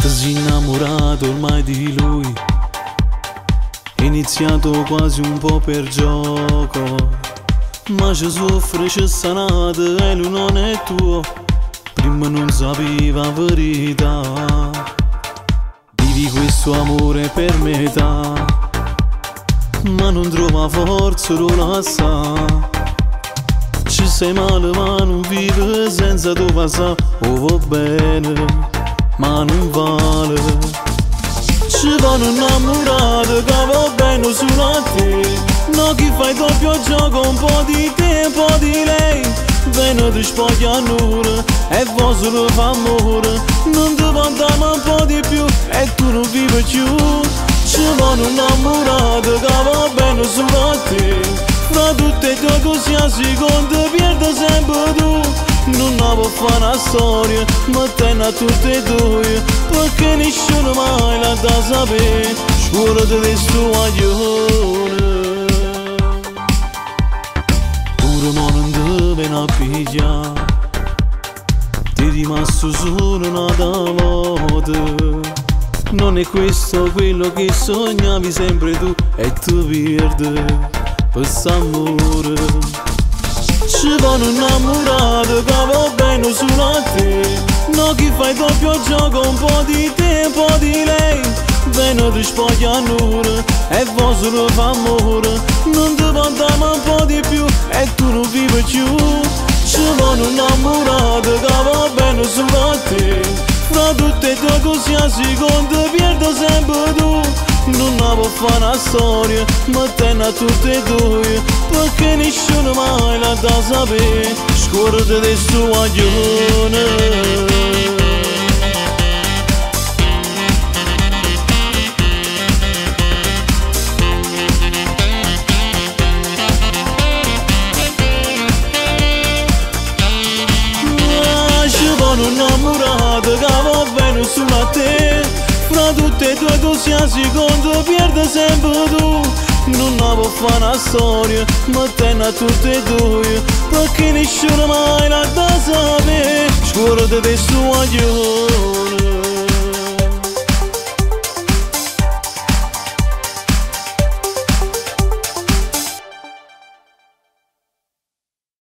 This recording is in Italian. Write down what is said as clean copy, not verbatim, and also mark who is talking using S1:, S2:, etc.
S1: Ti sei innamorato ormai di lui, è iniziato quasi un po' per gioco, ma ci soffre, ci sanate e lui non è tuo. Prima non sapeva la verità, vivi questo amore per metà, ma non trova forza, non la sa. Ci sei male ma non vive senza tu passare, oh va bene ma non vale. Ci vanno innamorati che va bene solo a te, no chi fai doppio gioco, un po' di te, un po' di lei. Viene ti spoglia l'ora e vuoi solo fa amore, non ti va dare un po' di più e tu non vivi più. Ci vanno innamorati che va bene solo a te, fra tutte e due così a seconda pierde sempre tu. Non la può fare una storia, ma tenna a tutte e due, perché nessuno mai la da sapere. Scuolati di sto guaglione, pure mo non ti viene a pigliare, ti è rimasto solo un'altra volta. Non è questo quello che sognavi sempre tu e ti perdi quest'amore. Ci vanno innamorati che va bene solo a te, no chi fai doppio gioco, un po' di te, un po' di lei. Viene ti spoglia l'ora e vuoi solo fa amore, non ti va dare un po' di più e tu non vivi più. Ci vanno innamorati che va bene solo a te, fra tutte e due così a seconda pierde sempre tu. Non la può fare una storia, ma tenna a tutte e due, perché nessuno mai la da sapere. Scorrete di sto guaglione. Innamorata che va bene solo a te, fra tutte e due così a seconda pierde sempre tu. Non la può fare una storia, ma tenna a tutte e due, perché nessuno mai la da sapere. Scuolati di sto guaglione.